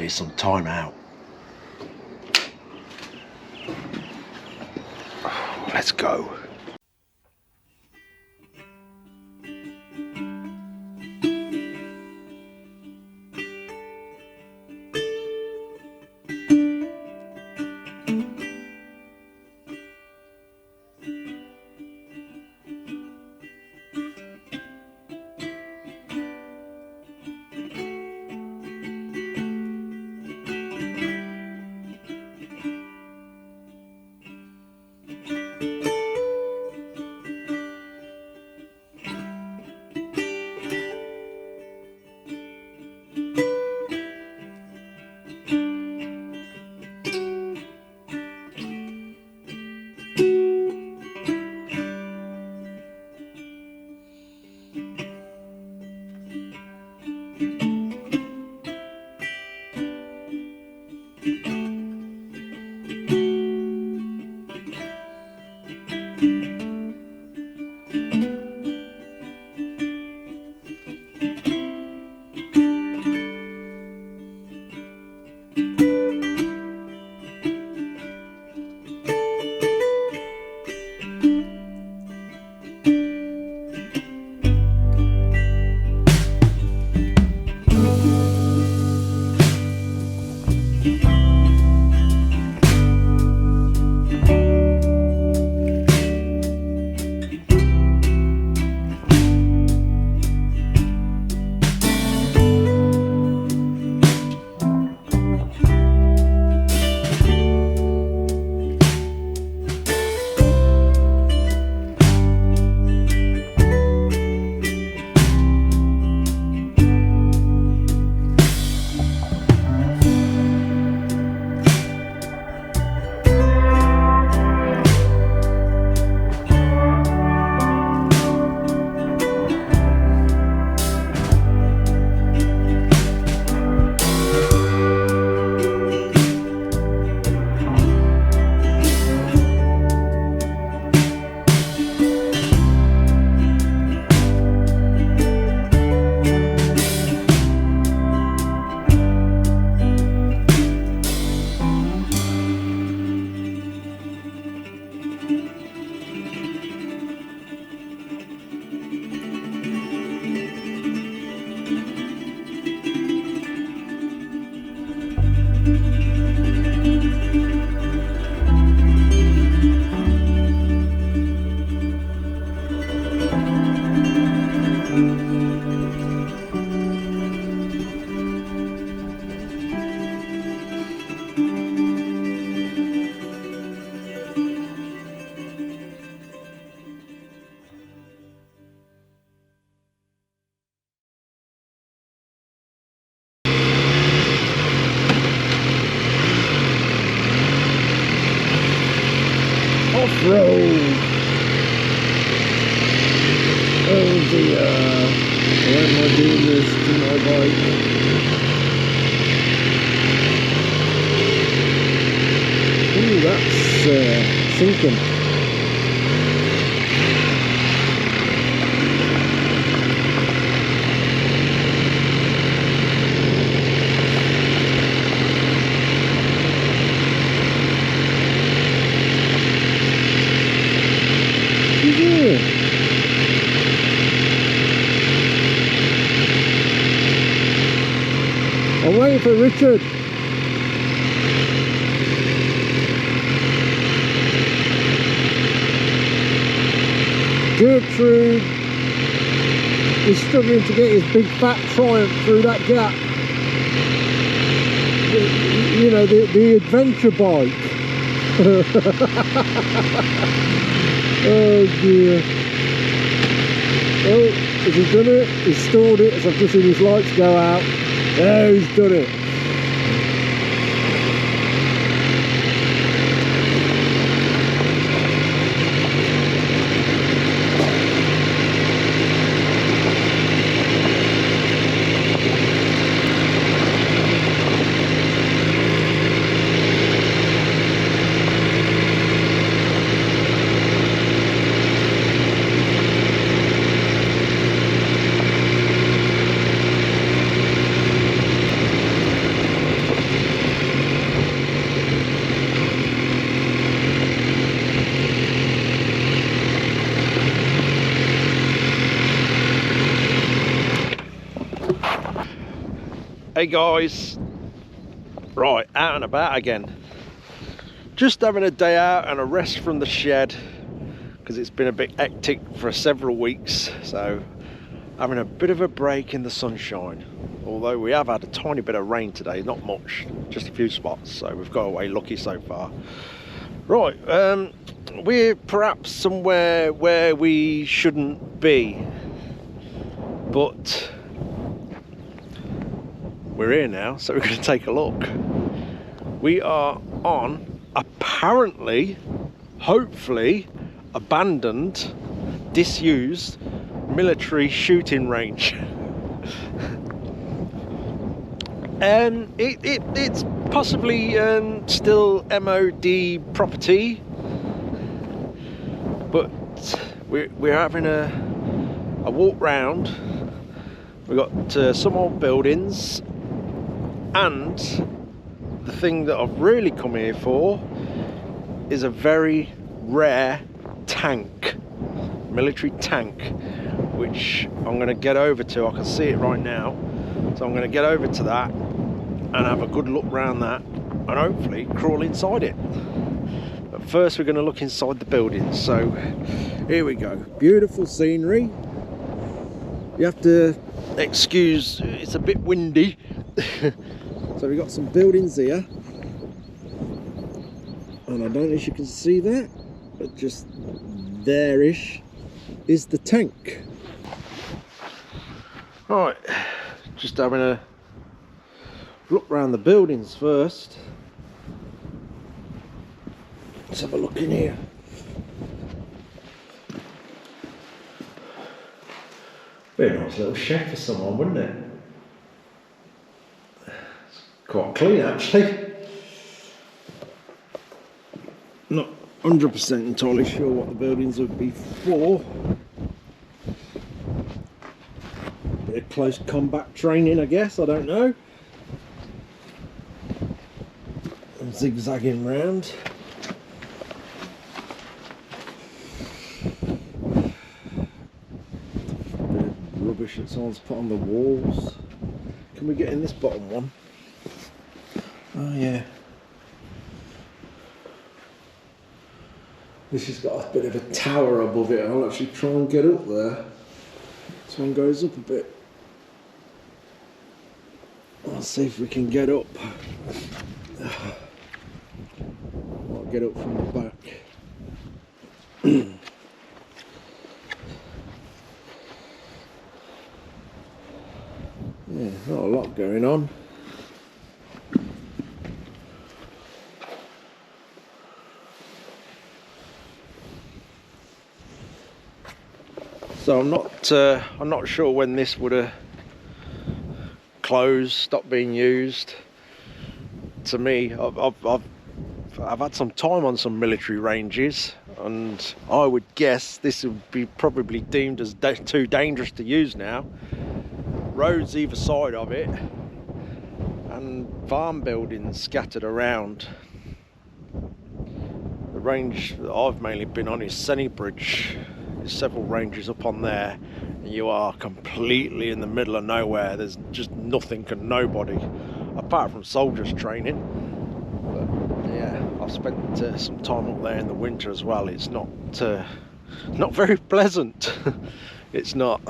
finally some time out. Let's go. Off-road. Oh dear. Why am I doing this to my bike? Ooh, that's sinking. I'm waiting for Richard. Gertrude is struggling to get his big fat Triumph through that gap. You know, the adventure bike. Oh dear. Oh, has he done it? He's stalled it as I've just seen his lights go out. Yeah, he's done it. Hey guys, right, out and about again. Just having a day out and a rest from the shed because it's been a bit hectic for several weeks, so having a bit of a break in the sunshine. Although we have had a tiny bit of rain today, not much, just a few spots, so we've got away lucky so far. Right, we're perhaps somewhere where we shouldn't be, but we're here now, so we're going to take a look. We are on, apparently, hopefully, abandoned, disused military shooting range. It's possibly still MOD property, but we're having a walk round. We've got some old buildings, and the thing that I've really come here for is a very rare tank, military tank, which I'm going to get over to. I can see it right now, so I'm going to get over to that and have a good look around that and hopefully crawl inside it. But first we're going to look inside the building. So here we go. Beautiful scenery. You have to excuse, it's a bit windy. So we've got some buildings here, and I don't know if you can see that, but just there-ish is the tank. Right, just having a look around the buildings first. Let's have a look in here. Be a nice little shed for someone, wouldn't it? It's quite clean actually. Not 100% entirely sure what the buildings would be for. Bit of close combat training, I guess, I don't know. I'm zigzagging round. Rubbish that someone's put on the walls. Can we get in this bottom one? Oh yeah. This has got a bit of a tower above it. I'll actually try and get up there. This one goes up a bit. Let's see if we can get up. I'll get up from the back. Yeah, not a lot going on. So I'm not sure when this would have closed, stopped being used. To me, I've had some time on some military ranges, and I would guess this would be probably deemed as too dangerous to use now. Roads either side of it, and farm buildings scattered around. The range that I've mainly been on is Sennybridge. There's several ranges up on there, and you are completely in the middle of nowhere. There's just nothing and nobody, apart from soldiers training. But yeah, I've spent some time up there in the winter as well. It's not very pleasant. It's not.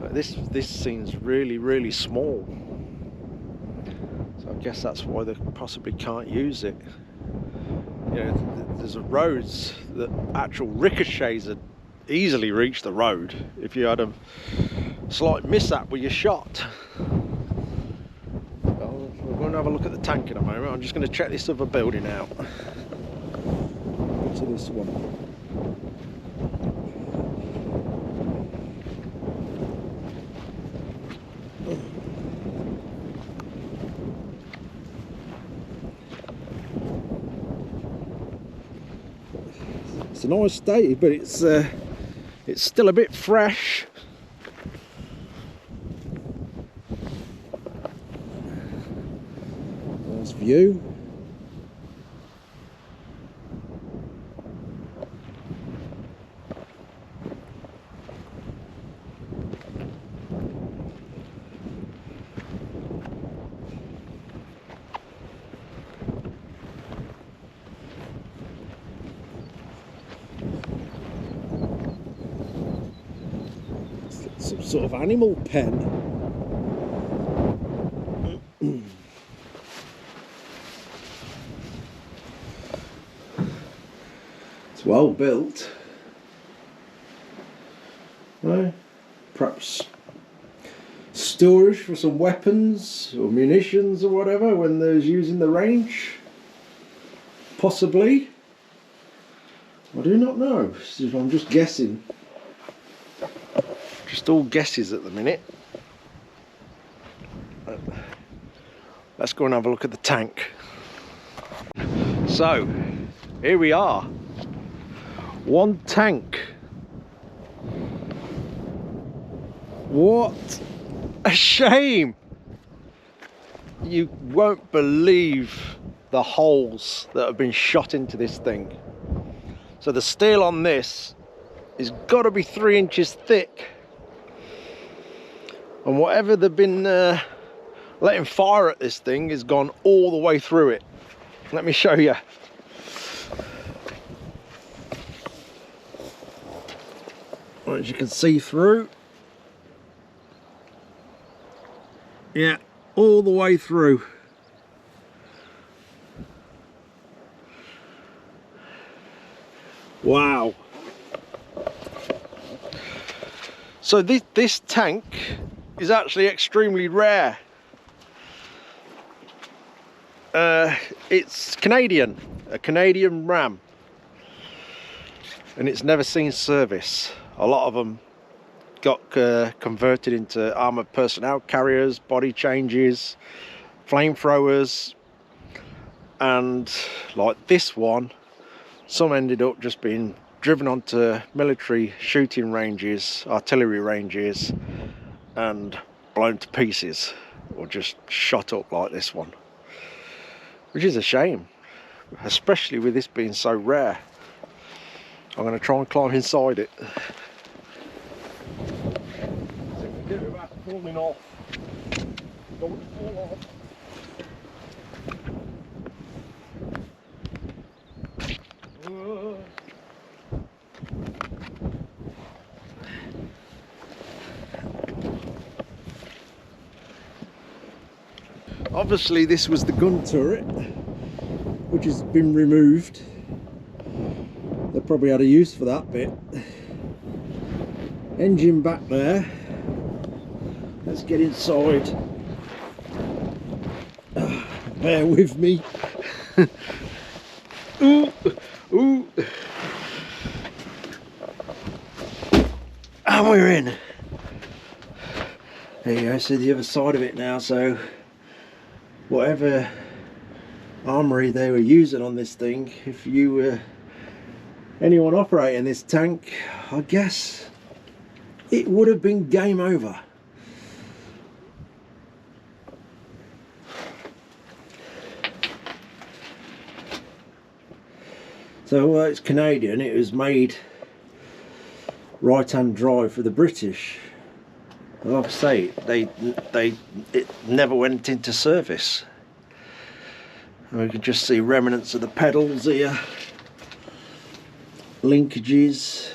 But this seems really small. So I guess that's why they possibly can't use it. You know, there's roads that actual ricochets would easily reach the road if you had a slight mishap with your shot. Well, we're going to have a look at the tank in a moment. I'm just going to check this other building out. To this one. It's a nice day, but it's still a bit fresh. Nice view. sort of animal pen. It's well built. Well, perhaps storage for some weapons or munitions or whatever when there's using the range. Possibly. I do not know. I'm just guessing. Just all guesses at the minute. Let's go and have a look at the tank. So, here we are. One tank. What a shame! You won't believe the holes that have been shot into this thing. So the steel on this has got to be 3 inches thick. And whatever they've been letting fire at this thing has gone all the way through it. Let me show you. As you can see through. Yeah, all the way through. Wow. So this tank is actually extremely rare. It's Canadian, a Canadian Ram, and it's never seen service. A lot of them got converted into armoured personnel carriers, body changes, flamethrowers, and like this one, some ended up just being driven onto military shooting ranges, artillery ranges, and blown to pieces, or just shot up like this one, which is a shame, especially with this being so rare. I'm going to try and climb inside it. Without falling off. Don't fall off. Obviously this was the gun turret, which has been removed. They probably had a use for that bit. Engine back there. Let's get inside. Bear with me. Ooh, ooh. And we're in. There you go, see the other side of it now. So whatever armory they were using on this thing, if you were anyone operating this tank, I guess it would have been game over. So it's Canadian. It was made right-hand drive for the British. Like I say, it never went into service. And we can just see remnants of the pedals here, linkages.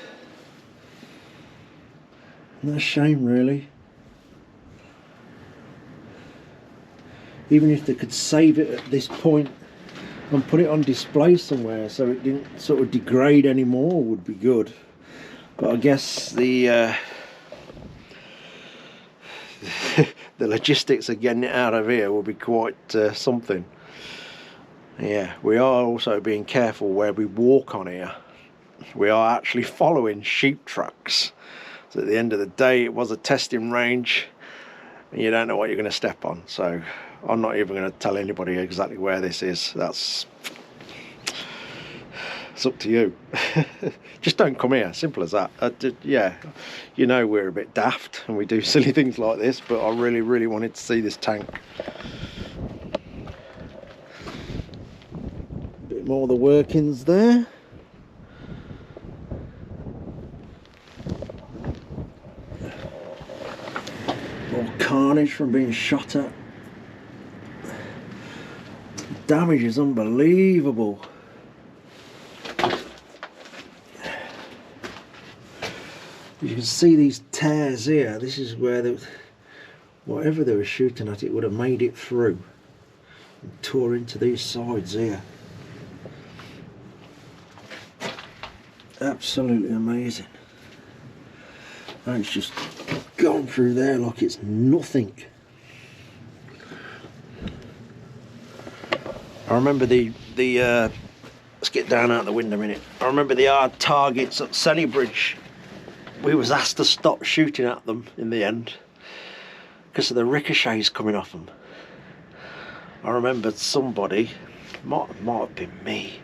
And that's a shame, really. Even if they could save it at this point and put it on display somewhere so it didn't sort of degrade anymore, would be good. But I guess the the logistics of getting it out of here will be quite something. Yeah, we are also being careful where we walk on here. We are actually following sheep tracks. So at the end of the day, it was a testing range, and you don't know what you're going to step on. So I'm not even going to tell anybody exactly where this is. It's up to you. Just don't come here, simple as that. Yeah, you know we're a bit daft and we do silly things like this, but I really wanted to see this tank. A bit more of the workings there. More carnage from being shot at. The damage is unbelievable. You can see these tears here. This is where whatever they were shooting at, it would have made it through and tore into these sides here. Absolutely amazing. And it's just gone through there like it's nothing. I remember the let's get down out the window a minute. I remember the hard targets at Bridge. We was asked to stop shooting at them in the end because of the ricochets coming off them. I remembered somebody, might have been me,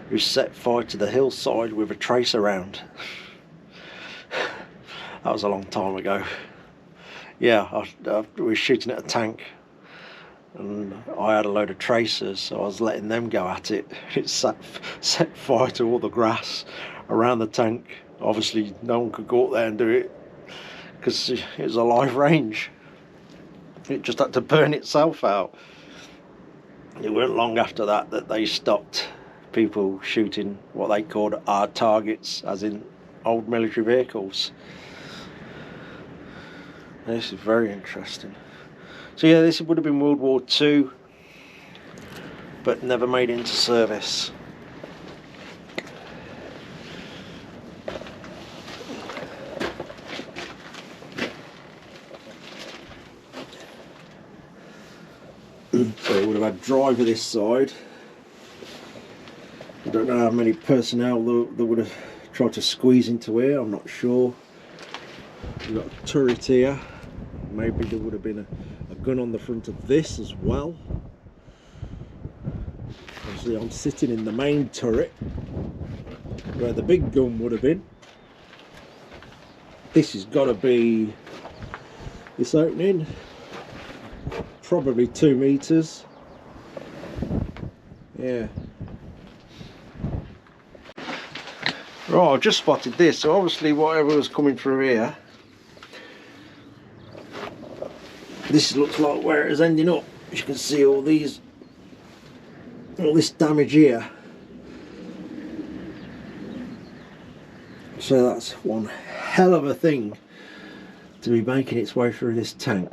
who set fire to the hillside with a tracer round. That was a long time ago. Yeah, I was shooting at a tank and I had a load of tracers, so I was letting them go at it. It set fire to all the grass around the tank. Obviously no one could go up there and do it because it was a live range. It just had to burn itself out. It weren't long after that they stopped people shooting what they called hard targets, as in old military vehicles. This is very interesting. So yeah, this would have been World War II, but never made it into service. So we would have had driver this side. I don't know how many personnel that would have tried to squeeze into here, I'm not sure. We've got a turret here. Maybe there would have been a gun on the front of this as well. Obviously I'm sitting in the main turret where the big gun would have been. This has got to be this opening. Probably 2 meters. Yeah. Right, I've just spotted this. So obviously whatever was coming through here, this looks like where it is ending up. As you can see, all this damage here. So that's one hell of a thing to be making its way through this tank.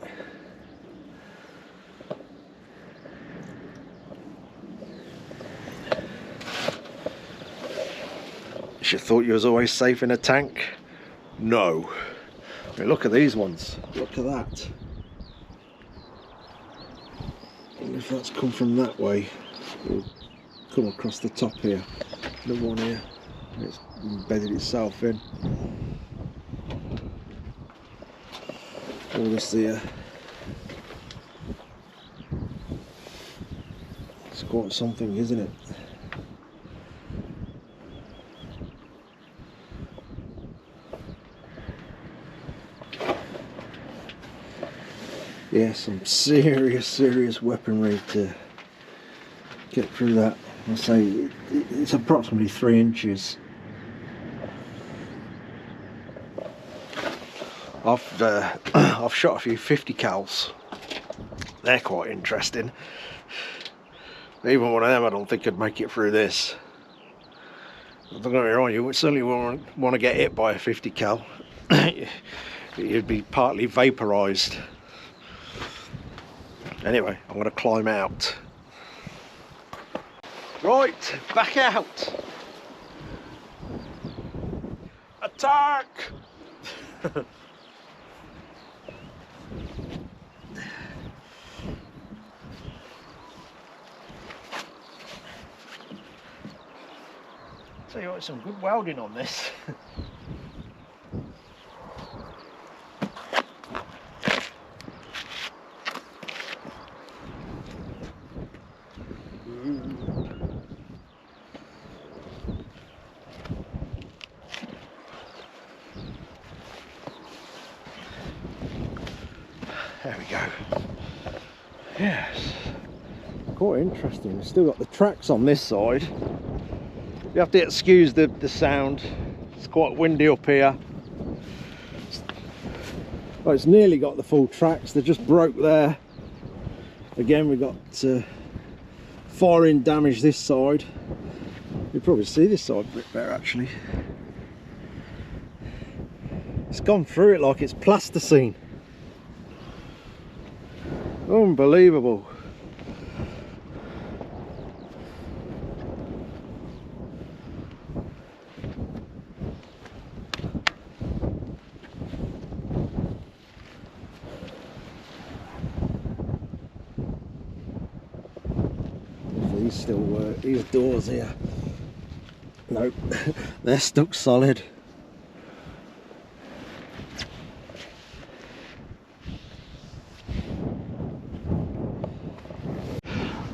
You thought you was always safe in a tank? No. I mean, look at these ones. Look at that. And if that's come from that way, it'll come across the top here. The one here. It's embedded itself in. All this here. It's quite something, isn't it? Yeah, some serious weaponry to get through that. I say it's approximately 3 inches. I've shot a few 50 cals. They're quite interesting. Even one of them, I don't think could make it through this. Don't get me wrong, you certainly won't want to get hit by a 50 cal. You'd be partly vaporised. Anyway, I'm going to climb out. Right, back out. Attack! Tell you what, some good welding on this. There we go. Yes, quite interesting. We've still got the tracks on this side. You have to excuse the sound. It's quite windy up here. Well, it's nearly got the full tracks. They just broke there. Again, we've got firing damage this side. You probably see this side a bit better actually. It's gone through it like it's plasticine. Unbelievable. These still work, these doors here. Nope, they're stuck solid.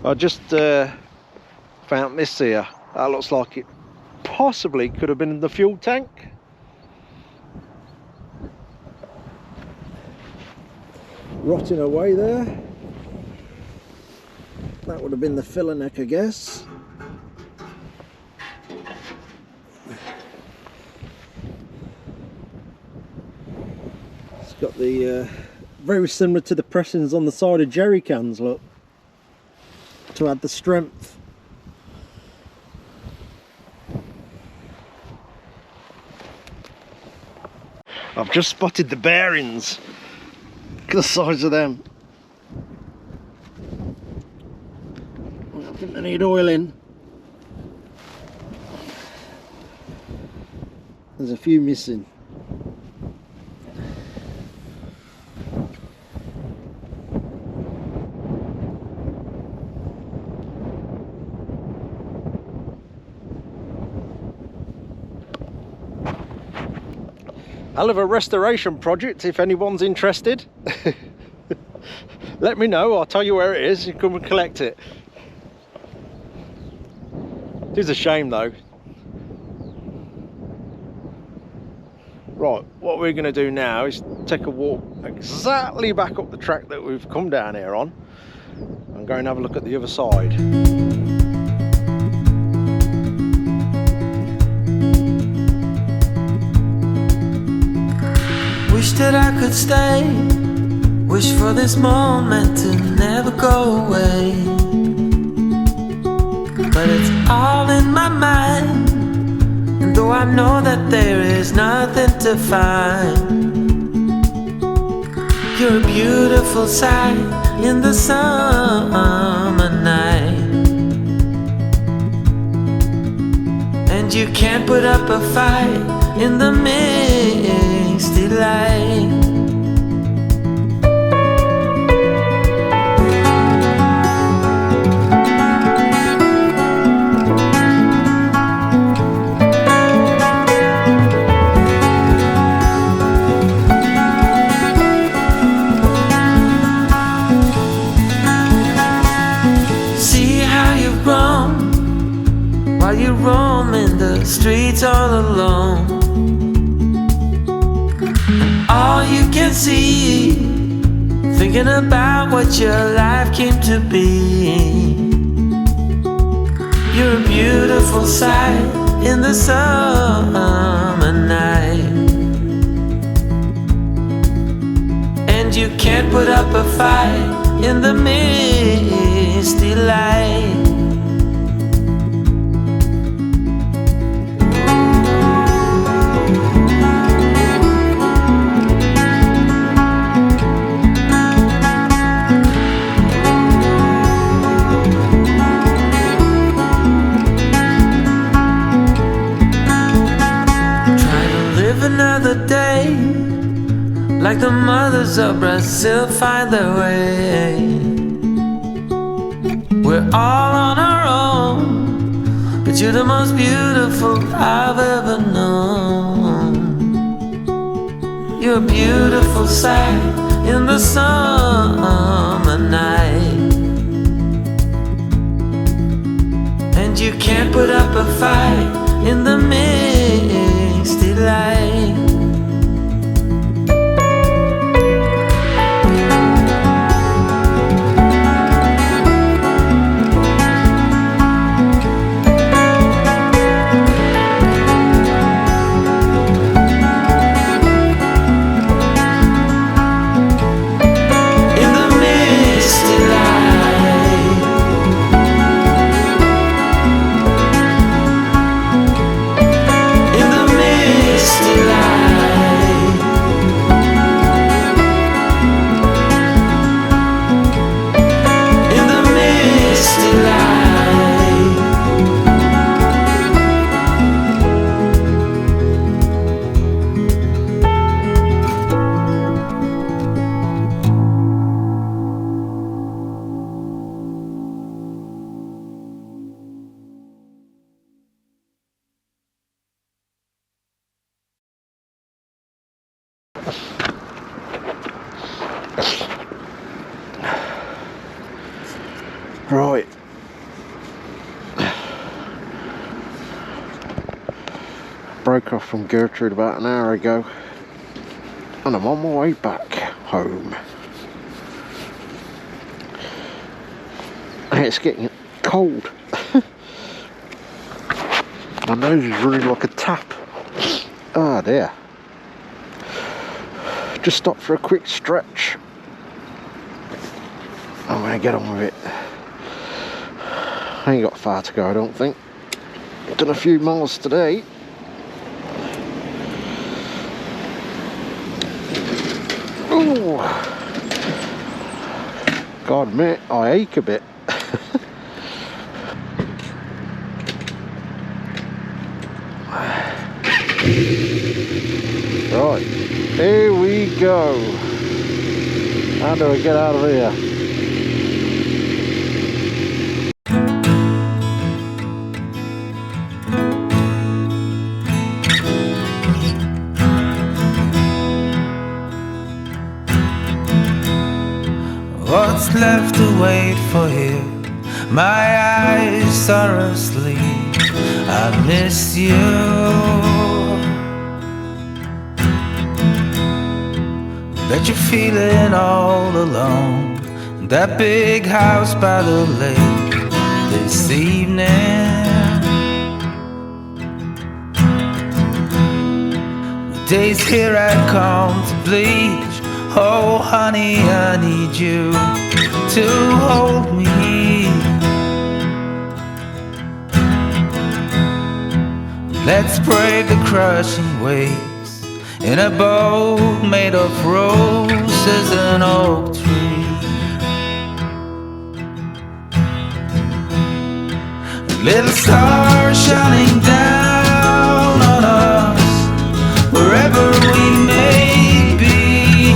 I just found this here. That looks like it possibly could have been in the fuel tank. Rotting away there. That would have been the filler neck, I guess. It's got the very similar to the pressings on the side of jerry cans, look, to add the strength. I've just spotted the bearings. Look at the size of them. I think they need oiling. There's a few missing. Hell of a restoration project if anyone's interested. Let me know, I'll tell you where it is, you come and collect it. It is a shame though. Right, what we're going to do now is take a walk exactly back up the track that we've come down here on and go and have a look at the other side. Wish that I could stay, wish for this moment to never go away. But it's all in my mind, and though I know that there is nothing to find, you're a beautiful sight in the summer night, and you can't put up a fight in the misty light. See how you've grown while you roam in the streets all alone. All you can see, thinking about what your life came to be. You're a beautiful sight in the summer night, and you can't put up a fight in the misty light. Another day, like the mothers of Brazil find their way. We're all on our own, but you're the most beautiful I've ever known. You're a beautiful sight in the summer night, and you can't put up a fight in the misty light. Still Right. Broke off from Gertrude about an hour ago, and I'm on my way back home. It's getting cold. My nose is running like a tap. Ah, dear. Just stopped for a quick stretch. I'm gonna get on with it. I ain't got far to go, I don't think. Done a few miles today. Ooh. God, mate, I ache a bit. Right, here we go. How do I get out of here? What's left to wait for here? My eyes are asleep. I miss you. Bet you're feeling all alone in that big house by the lake this evening. The days here I come to bleach. Oh honey, I need you to hold me. Let's brave the crushing waves in a boat made of roses and oak tree. A little star shining down on us wherever we may be.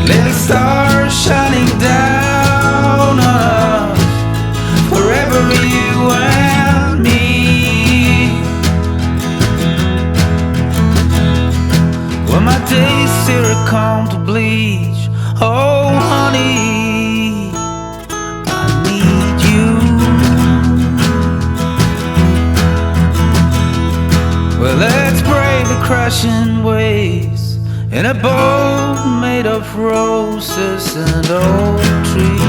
Little star shining down on us wherever you and me. When my days here come to bleach, oh honey, I need you. Well, let's brave the crushing waves in a boat made of roses and oak trees.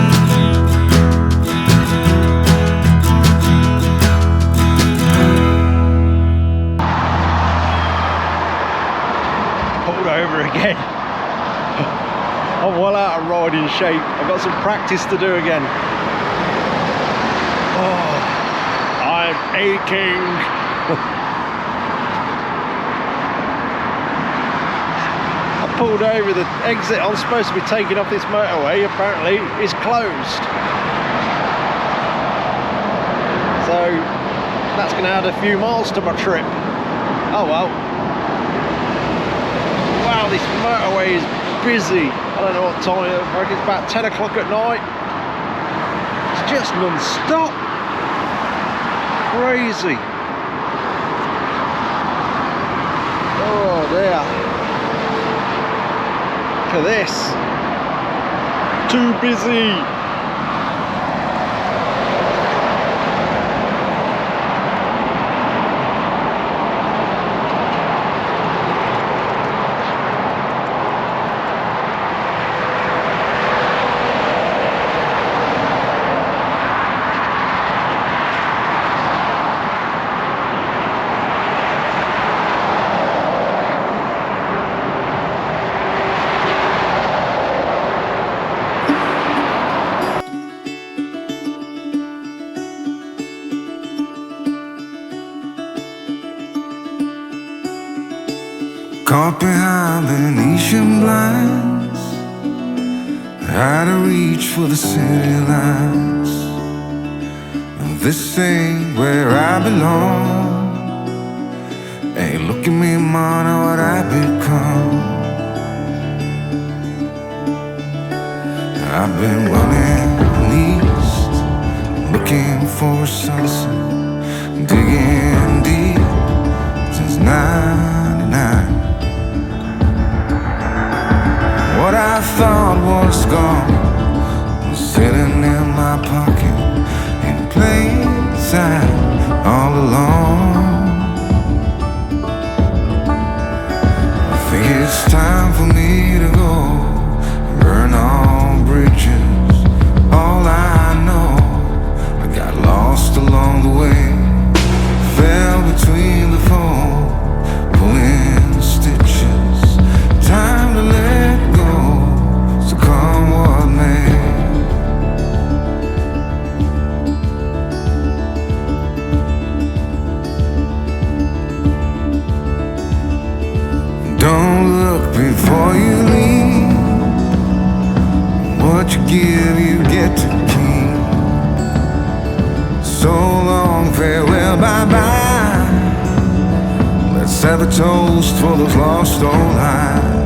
Pulled over again. I'm well out of riding shape. I've got some practice to do again. Oh, I'm aching. Pulled over. The exit I'm supposed to be taking off this motorway apparently is closed, so that's going to add a few miles to my trip. Oh well. Wow, this motorway is busy. I don't know what time it is. I reckon it's about 10 o'clock at night. It's just non-stop. Crazy. Oh dear. Look at this. Too busy. Caught behind Venetian blinds, out of reach for the city lights. This ain't where I belong. Hey, look at me, man, what I've become. I've been running east, looking for a sunset, digging deep, 99. What I thought was gone was sitting in my pocket in plain sight all along. I think it's time for me to go, burn all bridges. All I know, I got lost along the way, fell between the foam, pulling stitches. Time to let go, so come what may. Don't look before you leave. What you give, you get to keep. So long, farewell, bye-bye. Let's have a toast for those lost old lives.